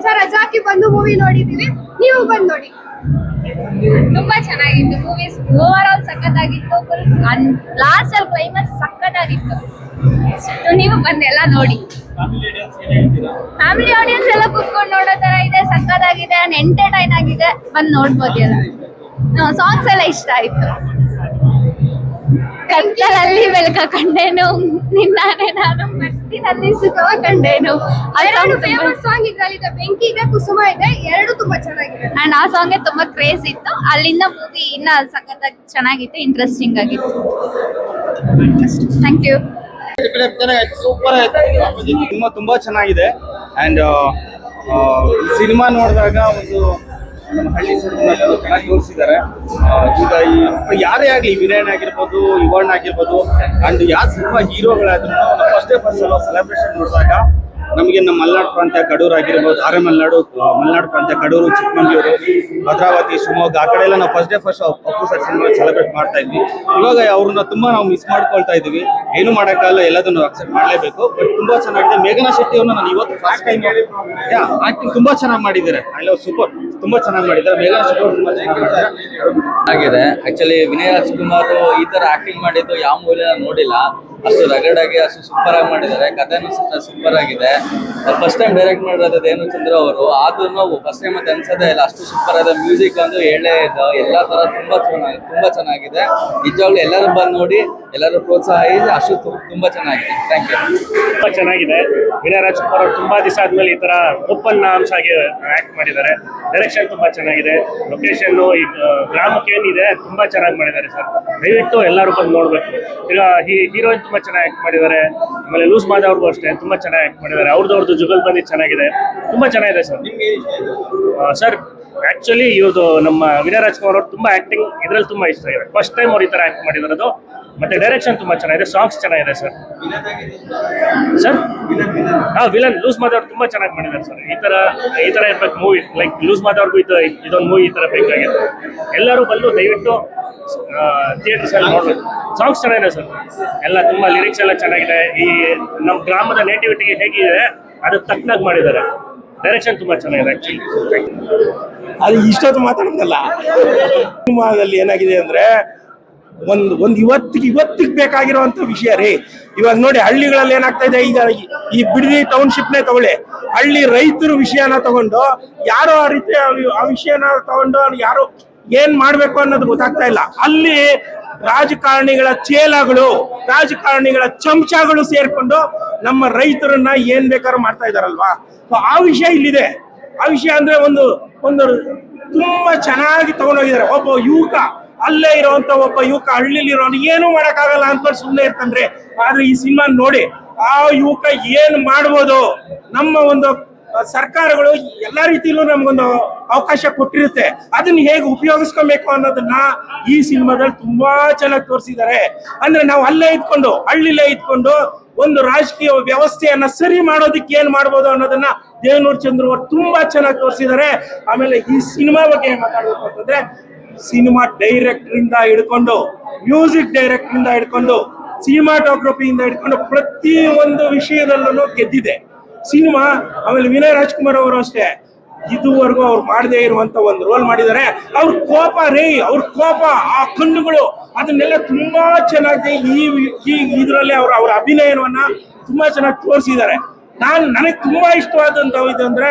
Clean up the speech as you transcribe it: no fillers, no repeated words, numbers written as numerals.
Sir ರಜಾಕಿ ಬಂದು movie ನೋಡಿದೀವಿ, ನೀವು ಬಂದು ನೋಡಿ. ತುಂಬಾ ಚೆನ್ನಾಗಿತ್ತು ಮೂವೀಸ್. ಓವರ್ ಆಲ್ ಸಖತ್ತಾಗಿತ್ತು. ಫುಲ್ ಲಾಸ್ಟ್ ಅಲ್ಲಿ ಕ್ಲೈಮ್ಯಾಕ್ಸ್ ಸಖತ್ತಾಗಿತ್ತು. ನೀವು ಬಂದೆಲ್ಲ ನೋಡಿ. ಫ್ಯಾಮಿಲಿ ಆಡಿಯನ್ಸ್ ಎಲ್ಲ ಕುತ್ಕೊಂಡು ನೋಡೋ ತರ ಇದೆ, ಸಖತ್ತಾಗಿದೆ, ಎಂಟರ್ಟೈನ್ ಆಗಿದೆ, ಬಂದು ನೋಡ್ಬೋದು ಎಲ್ಲ. ಸಾಂಗ್ಸ್ ಎಲ್ಲ ಇಷ್ಟ ಆಯ್ತು. ಕತ್ತಲಲ್ಲಿ ಬೆಳಕ ಕಂಡೇನು, ನಿನ್ನಾನೆ ನಾನು ಮಟ್ಟಿನಲ್ಲಿ ಸುಖ ಕಂಡೇನು. ಎರಡು ಫೇಮಸ್ ಸಾಂಗ್ ಇದ್ರಲ್ಲಿದೆ, ಬೆಂಕಿ ಇದೆ, ಕುಸುಮ ಇದೆ, ಎರಡು ತುಂಬಾ ಚೆನ್ನಾಗಿದೆ. ಅಂಡ್ ಆ ಸಾಂಗ್ ತುಂಬಾ ಕ್ರೇಜ್ ಇತ್ತು. ಅಲ್ಲಿಂದ ಮೂವಿ ಇನ್ನ ಸಖತ್ತಾಗಿ ಚೆನ್ನಾಗಿತ್ತು, ಇಂಟ್ರೆಸ್ಟಿಂಗ್ ಆಗಿತ್ತು. Thank you. ಸೂಪರ್ ಆಯ್ತು, ತುಂಬಾ ಚೆನ್ನಾಗಿದೆ. ಅಂಡ್ ಸಿನಿಮಾ ನೋಡಿದಾಗ ಒಂದು ನಮ್ಮ ಹಳ್ಳಿ ಸೈಡ್ ಚೆನ್ನಾಗಿ ತೋರಿಸಿದ್ದಾರೆ. ಈಗ ಯಾರೇ ಆಗಲಿ, ವಿನಯನ್ ಆಗಿರ್ಬೋದು, ಯುವಣ್ಣ ಆಗಿರ್ಬೋದು, ಅಂಡ್ ಯಾವ ಸಿನಿಮಾ ಹೀರೋಗಳಾದ್ರೂ ಫಸ್ಟ್ ಸೆಲೆಬ್ರೇಷನ್ ನೋಡಿದಾಗ ನಮಗೆ ನಮ್ಮ ಮಲೆನಾಡು ಪ್ರಾಂತ್ಯ ಕಡೂರು ಆಗಿರ್ಬೋದು, ಮಲೆನಾಡು ಪ್ರಾಂತ್ಯ ಕಡೂರು, ಚಿಕ್ಕಮಂಗ್ಳೂರು, ಭದ್ರಾವತಿ, ಶಿವಮೊಗ್ಗ ಆ ಕಡೆ ಎಲ್ಲ ನಾವು first Appu sir cinema celebrate ಮಾಡ್ತಾ ಇದ್ವಿ. ಇವಾಗ ಅವ್ರನ್ನ ತುಂಬಾ ನಾವು ಮಿಸ್ ಮಾಡ್ಕೊಳ್ತಾ ಇದೀವಿ. ಏನು ಮಾಡೋಕ್ಕಾಗಲ್ಲ, ಎಲ್ಲದನ್ನು ಅಕ್ಸೆಪ್ಟ್ ಮಾಡಲೇಬೇಕು. ಬಟ್ ತುಂಬಾ ಚೆನ್ನಾಗಿದೆ. ಮೇಘನಾ ಶೆಟ್ಟಿ ಅವ್ರನ್ನ ನಾನು ಇವತ್ತು ಫಸ್ಟ್ ಟೈಮ್ ಆಕ್ಟಿಂಗ್ ತುಂಬಾ ಚೆನ್ನಾಗಿ ಮಾಡಿದ್ದಾರೆ. ಐ ಲವ್ ಸೂಪರ್, ತುಂಬಾ ಚೆನ್ನಾಗಿ ಮಾಡಿದ್ದಾರೆ. ಮೇಘನಾ ಶೆಟ್ಟಿ ಅವರು ತುಂಬಾ ಆಗಿದೆ. ಆಕ್ಚುಲಿ ವಿನಯ್ ರಾಜ್ಕುಮಾರ್ ಈ ತರ ಆಕ್ಟಿಂಗ್ ಮಾಡಿದ್ದು ಯಾವ ಮೂವಿನ ನೋಡಿಲ್ಲ. ಅಷ್ಟು ರಗಡ್ ಆಗಿ ಅಷ್ಟು ಸೂಪರ್ ಆಗಿ ಮಾಡಿದ್ದಾರೆ. ಕಥೆನೂ ಸೂಪರ್ ಆಗಿದೆ. ಫಸ್ಟ್ ಟೈಮ್ ಡೈರೆಕ್ಟ್ ಮಾಡಿರೋದು ಏನು ಚಂದ್ರ ಅವರು, ಆದ್ರೂ ಫಸ್ಟ್ ಟೈಮ್ ಅಂತ ಅನ್ಸೋದೇ ಇಲ್ಲ. ಅಷ್ಟು ಸೂಪರ್ ಆದ ಮ್ಯೂಸಿಕ್ ಒಂದು ಹೇಳೇ ಇದೆ. ಎಲ್ಲಾ ತರ ತುಂಬಾ ಚೆನ್ನಾಗಿದೆ. ನಿಜವಾಗ್ಲೂ ಎಲ್ಲರೂ ಬಂದು ನೋಡಿ, ಎಲ್ಲರೂ ಪ್ರೋತ್ಸಾಹಿಸಿ. ಅಷ್ಟು ತುಂಬಾ ಚೆನ್ನಾಗಿದೆ. Thank you. ತುಂಬಾ ಚೆನ್ನಾಗಿದೆ. ವಿನಯ್ ರಾಜ್ಕುಮಾರ್ ಅವರು ತುಂಬಾ ದಿವಸ ಆದ್ಮೇಲೆ ಈ ತರ ಓಪನ್ ಅಂಶ ಆಗಿ ಆಕ್ಟ್ ಮಾಡಿದ್ದಾರೆ. ಡೈರೆಕ್ಷನ್ ತುಂಬಾ ಚೆನ್ನಾಗಿದೆ. ಲೊಕೇಶನ್ ಈ ಗ್ರಾಮಕ್ಕೆ ಏನಿದೆ ತುಂಬಾ ಚೆನ್ನಾಗಿ ಮಾಡಿದ್ದಾರೆ ಸರ್. ದಯವಿಟ್ಟು ಎಲ್ಲರೂ ಬಂದು ನೋಡ್ಬೇಕು. ಈಗ ಹೀರೋಯಿನ್ ತುಂಬಾ ಚೆನ್ನಾಗಿ ಆಕ್ಟ್ ಮಾಡಿದ್ದಾರೆ. ಆಮೇಲೆ ಲೂಸ್ ಮಾದವ್ರಿಗೂ ಅಷ್ಟೇ ತುಂಬಾ ಚೆನ್ನಾಗಿ ಆಕ್ಟ್ ಮಾಡಿದ್ದಾರೆ. ಅವ್ರದ್ದು ಜುಗಲ್ ಬಂದಿ ಚೆನ್ನಾಗಿದೆ, ತುಂಬಾ ಚೆನ್ನಾಗಿದೆ ಸರ್. ಸರ್ ಆಕ್ಚುಲಿ ಇವ್ರದ್ದು ನಮ್ಮ ವಿನಯ್ ರಾಜ್ಕುಮಾರ್ ಅವರು ತುಂಬಾ ಆಕ್ಟಿಂಗ್ ಇದ್ರಲ್ಲಿ ತುಂಬಾ ಇಷ್ಟ ಆಗಿದೆ. ಫಸ್ಟ್ ಟೈಮ್ ಅವ್ರು ಈ ತರ ಆಕ್ಟ್ ಮಾಡಿರೋದು. ಮತ್ತೆ ಡೈರೆಕ್ಷನ್ ತುಂಬಾ ಚೆನ್ನಾಗಿದೆ, ಸಾಂಗ್ಸ್ ಚೆನ್ನಾಗಿದೆ ಸರ್. ವಿಲನ್ ಲೂಸ್ ಮಾದವ್ರು ತುಂಬಾ ಚೆನ್ನಾಗಿ ಮಾಡಿದ್ದಾರೆ ಸರ್. ಈ ತರ ಇರ್ಬೇಕು ಮೂವಿ. ಲೈಕ್ ಲೂಸ್ ಮಾದವ್ರಿಗೂ ಇದೊಂದು ಮೂವಿ ಈ ತರ ಬೇಕಾಗಿದೆ. ಎಲ್ಲರೂ ಬಂದು ದಯವಿಟ್ಟು ಥಿಯೇಟರ್ಸ್ ಅಲ್ಲಿ ನೋಡ್ಬೇಕು. ಸಾಂಗ್ಸ್ ಚೆನ್ನಾಗಿದೆ ಸರ್. ಎಲ್ಲ ತುಂಬಾ ಲಿರಿಕ್ಸ್ ಎಲ್ಲ ಚೆನ್ನಾಗಿದೆ. ಈ ನಮ್ಮ ಗ್ರಾಮದ ನೇಟಿವಿಟಿಗೆ ಹೇಗಿದೆ ಅದಕ್ಕೆ ತಕ್ಕನಾಗಿ ಮಾಡಿದ್ದಾರೆ. ಡೈರೆಕ್ಷನ್ ತುಂಬಾ ಚೆನ್ನಾಗಿದೆ ಆಕ್ಚುಲಿ. ಅದು ಇಷ್ಟೊತ್ತು ಮಾತಾಡೋದಲ್ಲ. ಸಿನಿಮಾದಲ್ಲಿ ಏನಾಗಿದೆ ಅಂದ್ರೆ ಒಂದು ಇವತ್ತಿಗೆ ಬೇಕಾಗಿರುವಂತ ವಿಷಯ ರೀ. ಇವಾಗ ನೋಡಿ ಹಳ್ಳಿಗಳಲ್ಲಿ ಏನಾಗ್ತಾ ಇದೆ, ಈಗ ಈ ಬಿಡದಿ ಟೌನ್ಶಿಪ್ನೇ ತಗೊಳ್ಳಿ. ಹಳ್ಳಿ ರೈತರ ವಿಷಯನ ತಗೊಂಡು ಯಾರೋ ಆ ರೀತಿ ಆ ವಿಷಯನ ತಗೊಂಡು ಯಾರು ಏನ್ ಮಾಡ್ಬೇಕು ಅನ್ನೋದು ಗೊತ್ತಾಗ್ತಾ ಇಲ್ಲ. ಅಲ್ಲಿ ರಾಜಕಾರಣಿಗಳ ಚೇಲಗಳು, ರಾಜಕಾರಣಿಗಳ ಚಮಚಗಳು ಸೇರ್ಕೊಂಡು ನಮ್ಮ ರೈತರನ್ನ ಏನ್ ಬೇಕಾದ್ರೂ ಮಾಡ್ತಾ ಇದಾರಲ್ವಾ. ಸೊ ಆ ವಿಷಯ ಇಲ್ಲಿದೆ. ಆ ವಿಷಯ ಅಂದ್ರೆ ಒಂದು ತುಂಬಾ ಚೆನ್ನಾಗಿ ತಗೊಂಡೋಗಿದ್ದಾರೆ. ಒಬ್ಬ ಯುವಕ, ಅಲ್ಲೇ ಇರುವಂತ ಒಬ್ಬ ಯುವಕ ಹಳ್ಳಿಲಿ ಇರೋನು ಏನು ಮಾಡಕ್ಕಾಗಲ್ಲ ಅನ್ಕೊಂಡು ಸುಮ್ಮನೆ ಇರ್ತಂದ್ರೆ, ಆದ್ರೆ ಈ ಸಿನಿಮಾ ನೋಡಿ ಆ ಯುವಕ ಏನ್ ಮಾಡ್ಬೋದು. ನಮ್ಮ ಒಂದು ಸರ್ಕಾರಗಳು ಎಲ್ಲಾ ರೀತಿಯಲ್ಲೂ ನಮ್ಗೊಂದು ಅವಕಾಶ ಕೊಟ್ಟಿರುತ್ತೆ. ಅದನ್ನ ಹೇಗೆ ಉಪಯೋಗಿಸ್ಕೊಬೇಕು ಅನ್ನೋದನ್ನ ಈ ಸಿನಿಮಾದಲ್ಲಿ ತುಂಬಾ ಚೆನ್ನಾಗಿ ತೋರಿಸಿದ್ದಾರೆ. ಅಂದ್ರೆ ನಾವು ಹಳ್ಳಿಲೇ ಇದ್ಕೊಂಡು ಒಂದು ರಾಜಕೀಯ ವ್ಯವಸ್ಥೆಯನ್ನ ಸರಿ ಮಾಡೋದಕ್ಕೆ ಏನ್ ಮಾಡ್ಬೋದು ಅನ್ನೋದನ್ನ ದೇವನೂರು ಚಂದ್ರ ಅವರು ತುಂಬಾ ಚೆನ್ನಾಗಿ ತೋರಿಸಿದ್ದಾರೆ. ಆಮೇಲೆ ಈ ಸಿನಿಮಾ ಬಗ್ಗೆ ಮಾತಾಡ್ಬೇಕು ಅಂತಂದ್ರೆ, ಸಿನಿಮಾ ಡೈರೆಕ್ಟರ್ ಇಂದ ಹಿಡ್ಕೊಂಡು, ಮ್ಯೂಸಿಕ್ ಡೈರೆಕ್ಟರ್ ಇಂದ ಹಿಡ್ಕೊಂಡು, ಸಿನಿಮಾಟೋಗ್ರಫಿಯಿಂದ ಹಿಡ್ಕೊಂಡು ಪ್ರತಿ ಒಂದು ವಿಷಯದಲ್ಲೂ ಗೆದ್ದಿದೆ ಸಿನಿಮಾ. ಆಮೇಲೆ ವಿನಯ್ ರಾಜ್ಕುಮಾರ್ ಅವರು ಅಷ್ಟೇ, ಇದುವರೆಗೂ ಅವ್ರು ಮಾಡದೇ ಇರುವಂತ ಒಂದು ರೋಲ್ ಮಾಡಿದ್ದಾರೆ. ಅವ್ರ ಕೋಪ, ಆ ಕಣ್ಣುಗಳು, ಅದನ್ನೆಲ್ಲ ತುಂಬಾ ಚೆನ್ನಾಗಿ ಈ ಇದರಲ್ಲಿ ಅವ್ರ ಅಭಿನಯವನ್ನ ತುಂಬಾ ಚೆನ್ನಾಗಿ ತೋರಿಸಿದ್ದಾರೆ. ನನಗೆ ತುಂಬಾ ಇಷ್ಟವಾದಂತ ಇದು ಅಂದ್ರೆ